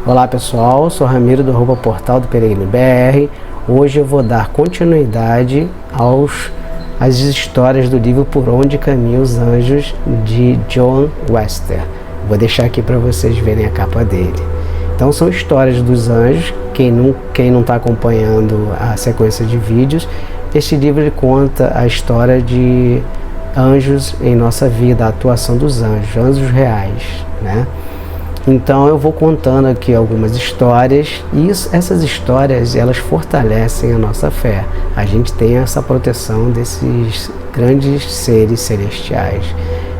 Olá pessoal, sou Ramiro do Portal do Peregrino BR. Hoje eu vou dar continuidade às histórias do livro Por Onde Caminham os Anjos, de John Wester. Vou deixar aqui para vocês verem a capa dele. Então são histórias dos anjos. Quem não está acompanhando a sequência de vídeos, este livro ele conta a história de anjos em nossa vida, a atuação dos anjos, anjos reais, né? Então eu vou contando aqui algumas histórias e essas histórias elas fortalecem a nossa fé. A gente tem essa proteção desses grandes seres celestiais.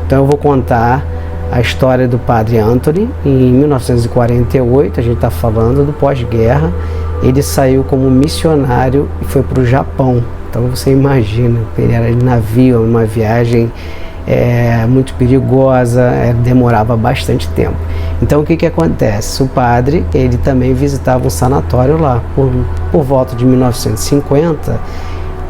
Então eu vou contar a história do Padre Anthony. Em 1948, a gente está falando do pós-guerra. Ele saiu como missionário e foi para o Japão. Então você imagina, ele era de navio, uma viagem muito perigosa, demorava bastante tempo. Então o que acontece? O padre, ele também visitava um sanatório lá. Por volta de 1950,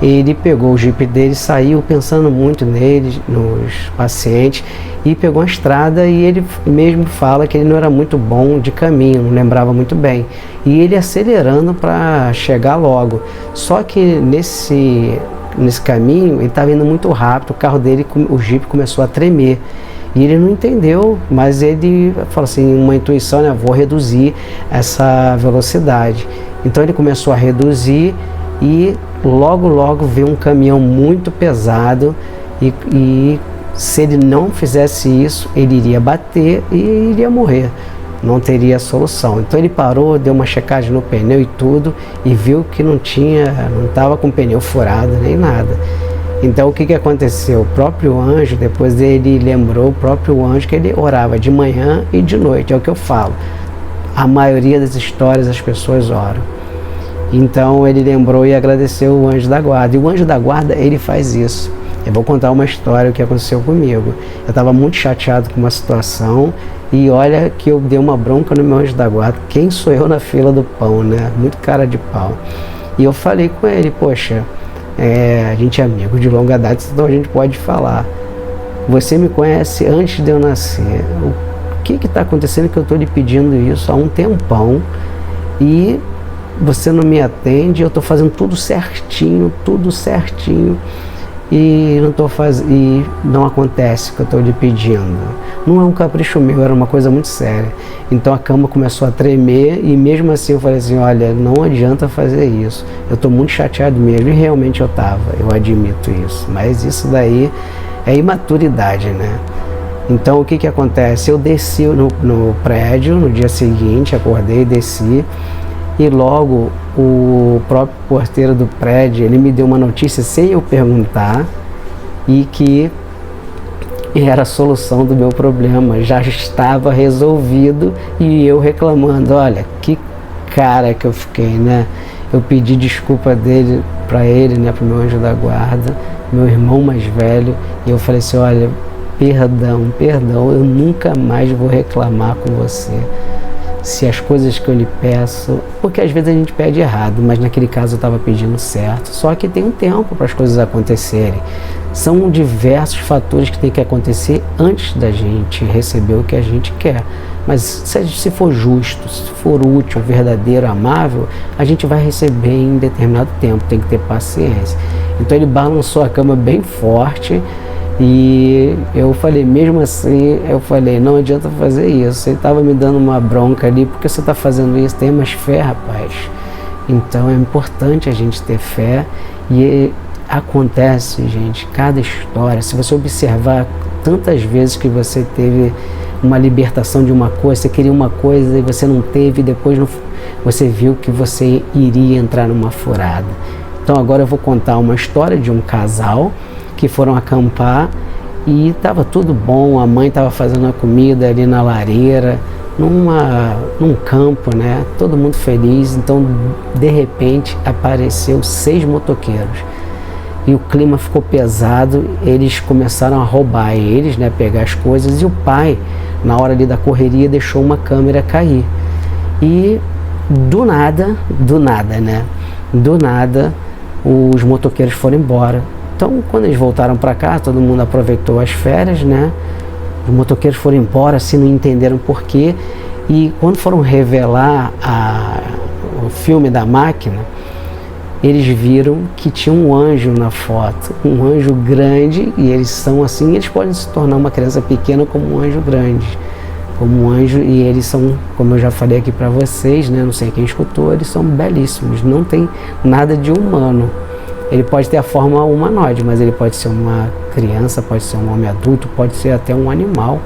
ele pegou o jipe dele, saiu pensando muito neles, nos pacientes, e pegou a estrada, e ele mesmo fala que ele não era muito bom de caminho, não lembrava muito bem. E ele acelerando para chegar logo. Só que nesse caminho, ele estava indo muito rápido, o carro dele, o jipe começou a tremer. E ele não entendeu, mas ele falou assim, uma intuição, né? Vou reduzir essa velocidade. Então ele começou a reduzir e logo veio um caminhão muito pesado e se ele não fizesse isso, ele iria bater e iria morrer. Não teria solução. Então ele parou, deu uma checagem no pneu e tudo, e viu que não estava com o pneu furado nem nada. Então o que aconteceu? O próprio anjo, depois ele lembrou, o próprio anjo, que ele orava de manhã e de noite, é o que eu falo. A maioria das histórias as pessoas oram. Então ele lembrou e agradeceu o anjo da guarda. E o anjo da guarda, ele faz isso. Eu vou contar uma história que aconteceu comigo. Eu estava muito chateado com uma situação e olha que eu dei uma bronca no meu anjo da guarda. Quem sou eu na fila do pão, né? Muito cara de pau. E eu falei com ele, poxa, a gente é amigo de longa data, então a gente pode falar. Você me conhece antes de eu nascer. O que está acontecendo que eu estou lhe pedindo isso há um tempão e você não me atende? Eu estou fazendo tudo certinho e não acontece o que eu estou lhe pedindo. Não é um capricho meu, era uma coisa muito séria. Então a cama começou a tremer e mesmo assim eu falei assim, olha, não adianta fazer isso. Eu estou muito chateado mesmo, e realmente eu admito isso. Mas isso daí é imaturidade, né? Então o que acontece? Eu desci no prédio, no dia seguinte, acordei, desci. E logo o próprio porteiro do prédio, ele me deu uma notícia sem eu perguntar e que era a solução do meu problema, já estava resolvido e eu reclamando, olha, que cara que eu fiquei, né? Eu pedi desculpa para ele, né, para o meu anjo da guarda, meu irmão mais velho, e eu falei assim, olha, perdão, eu nunca mais vou reclamar com você. Se as coisas que eu lhe peço, porque às vezes a gente pede errado, mas naquele caso eu estava pedindo certo, só que tem um tempo para as coisas acontecerem. São diversos fatores que tem que acontecer antes da gente receber o que a gente quer. Mas se for justo, se for útil, verdadeiro, amável, a gente vai receber em determinado tempo, tem que ter paciência. Então ele balançou a cama bem forte. E eu falei, mesmo assim, não adianta fazer isso. Você estava me dando uma bronca ali, porque você está fazendo isso? Tem mais fé, rapaz. Então é importante a gente ter fé. E acontece, gente, cada história, se você observar tantas vezes que você teve uma libertação de uma coisa, você queria uma coisa e você não teve, e depois você viu que você iria entrar numa furada. Então agora eu vou contar uma história de um casal que foram acampar e estava tudo bom, a mãe estava fazendo a comida ali na lareira, num campo, né? Todo mundo feliz. Então de repente apareceu 6 motoqueiros e o clima ficou pesado, eles começaram a roubar eles, né? Pegar as coisas, e o pai, na hora ali da correria, deixou uma câmera cair e do nada, né? Do nada os motoqueiros foram embora. Então, quando eles voltaram para cá, todo mundo aproveitou as férias, né? Os motoqueiros foram embora, assim, não entenderam por quê. E quando foram revelar o filme da máquina, eles viram que tinha um anjo na foto, um anjo grande, e eles são assim, eles podem se tornar uma criança pequena como um anjo grande, como um anjo, e eles são, como eu já falei aqui para vocês, né, não sei quem escutou, eles são belíssimos, não tem nada de humano. Ele pode ter a forma humanoide, mas ele pode ser uma criança, pode ser um homem adulto, pode ser até um animal.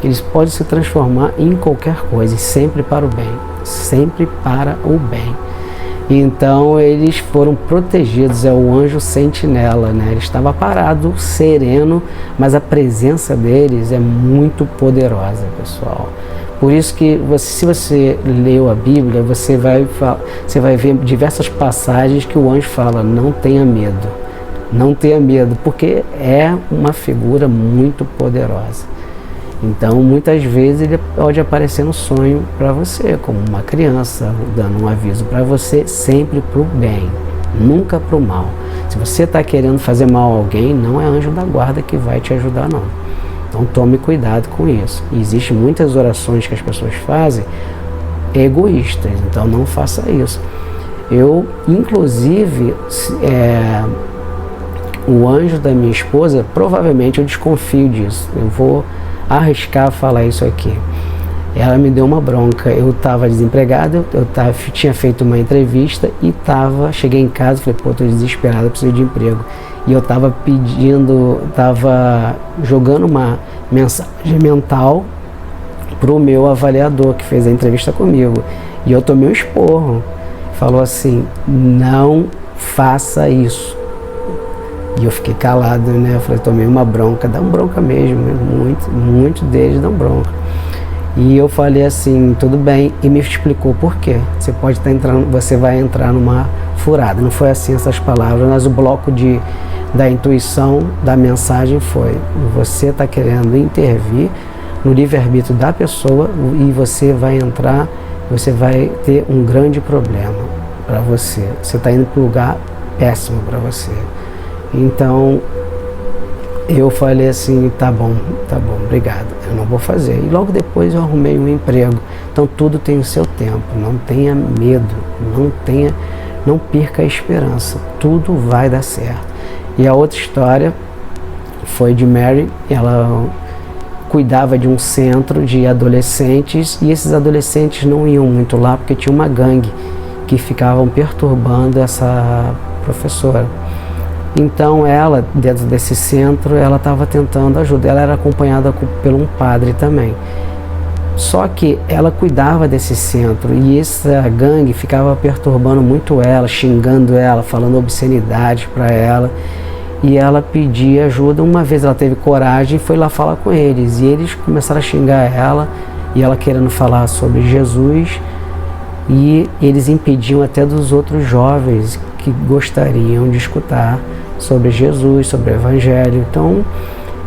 Eles podem se transformar em qualquer coisa, e sempre para o bem, sempre para o bem. Então eles foram protegidos, é o anjo sentinela, né? Ele estava parado, sereno, mas a presença deles é muito poderosa, pessoal. Por isso que se você leu a Bíblia, você vai ver diversas passagens que o anjo fala, não tenha medo, não tenha medo, porque é uma figura muito poderosa. Então, muitas vezes ele pode aparecer no sonho para você, como uma criança, dando um aviso para você, sempre para o bem, nunca para o mal. Se você está querendo fazer mal a alguém, não é anjo da guarda que vai te ajudar, não. Então, tome cuidado com isso. E existem muitas orações que as pessoas fazem egoístas, então não faça isso. Eu, inclusive, o anjo da minha esposa, provavelmente eu desconfio disso. Eu vou arriscar falar isso aqui. Ela me deu uma bronca. Eu estava desempregado, tinha feito uma entrevista e cheguei em casa e falei, pô, tô desesperado, eu preciso de emprego. E eu estava jogando uma mensagem mental pro meu avaliador que fez a entrevista comigo. E eu tomei um esporro. Falou assim, não faça isso. E eu fiquei calado, né? Eu falei, tomei uma bronca, dá uma bronca mesmo, muito deles dão bronca. E eu falei assim, tudo bem, e me explicou por quê. Você vai entrar numa furada. Não foi assim essas palavras, mas o bloco da intuição da mensagem foi, você está querendo intervir no livre-arbítrio da pessoa e você vai ter um grande problema para você. Você está indo para um lugar péssimo para você. Então, eu falei assim, tá bom, obrigado, eu não vou fazer. E logo depois eu arrumei um emprego. Então, tudo tem o seu tempo, não tenha medo, não perca a esperança, tudo vai dar certo. E a outra história foi de Mary, ela cuidava de um centro de adolescentes e esses adolescentes não iam muito lá porque tinha uma gangue que ficavam perturbando essa professora. Então ela, dentro desse centro, ela estava tentando ajudar, ela era acompanhada por um padre também. Só que ela cuidava desse centro e essa gangue ficava perturbando muito ela, xingando ela, falando obscenidades para ela. E ela pedia ajuda. Uma vez ela teve coragem e foi lá falar com eles. E eles começaram a xingar ela e ela querendo falar sobre Jesus. E eles impediam até dos outros jovens que gostariam de escutar sobre Jesus, sobre o Evangelho. Então,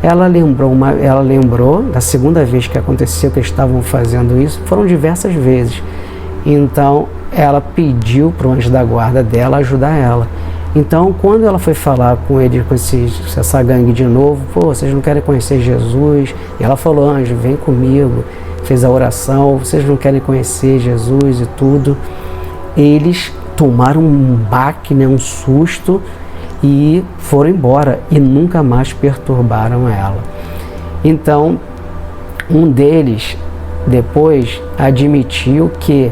ela lembrou da segunda vez que aconteceu que eles estavam fazendo isso, foram diversas vezes. Então, ela pediu para o anjo da guarda dela ajudar ela. Então, quando ela foi falar com ele, com essa gangue de novo, pô, vocês não querem conhecer Jesus? E ela falou, anjo, vem comigo. Fez a oração, vocês não querem conhecer Jesus e tudo. Eles tomaram um baque, né, um susto e foram embora e nunca mais perturbaram ela. Então, um deles depois admitiu que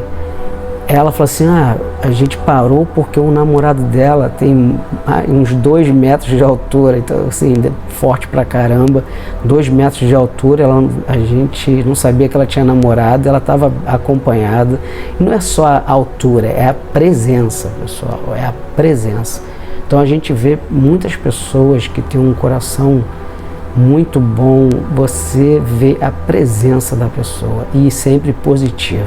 ela falou assim, a gente parou porque o namorado dela tem uns 2 metros de altura, então assim, forte pra caramba, 2 metros de altura, a gente não sabia que ela tinha namorado, ela estava acompanhada. E não é só a altura, é a presença, pessoal, é a presença. Então a gente vê muitas pessoas que têm um coração muito bom, você vê a presença da pessoa e sempre positiva.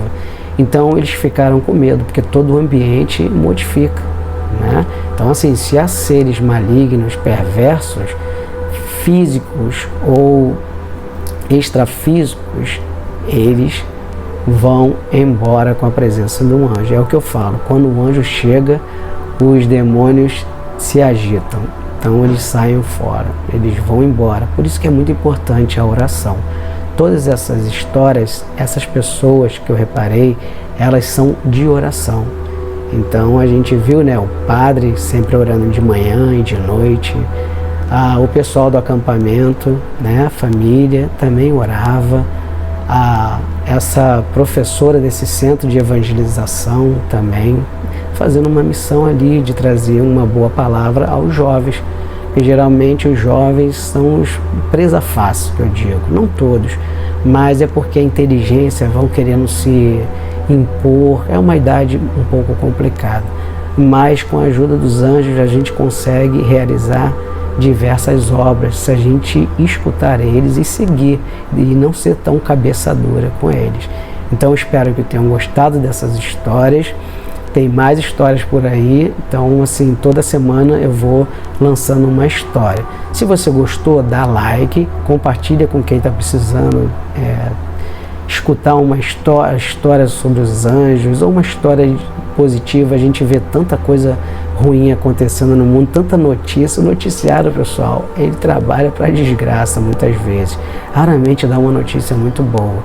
Então eles ficaram com medo, porque todo o ambiente modifica, né? Então assim, se há seres malignos, perversos, físicos ou extrafísicos, eles vão embora com a presença do anjo. É o que eu falo, quando o anjo chega, os demônios se agitam, então eles saem fora, eles vão embora. Por isso que é muito importante a oração. todas essas histórias, essas pessoas que eu reparei, elas são de oração. Então a gente viu, né, o padre sempre orando de manhã e de noite, o pessoal do acampamento, né, a família também orava, essa professora desse centro de evangelização também fazendo uma missão ali de trazer uma boa palavra aos jovens, porque geralmente os jovens são os presa fácil, que eu digo, não todos, mas é porque a inteligência vão querendo se impor, é uma idade um pouco complicada, mas com a ajuda dos anjos a gente consegue realizar diversas obras se a gente escutar eles e seguir e não ser tão cabeça dura com eles. Então eu espero que tenham gostado dessas histórias. Tem mais histórias por aí, então assim, toda semana eu vou lançando uma história. Se você gostou, dá like, compartilha com quem está precisando escutar uma história sobre os anjos, ou uma história positiva. A gente vê tanta coisa ruim acontecendo no mundo, tanta notícia. O noticiário, pessoal, ele trabalha para desgraça muitas vezes. Raramente dá uma notícia muito boa.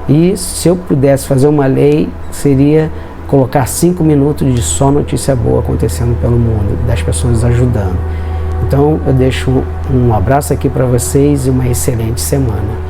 E se eu pudesse fazer uma lei, seria colocar 5 minutos de só notícia boa acontecendo pelo mundo, das pessoas ajudando. Então eu deixo um abraço aqui para vocês e uma excelente semana.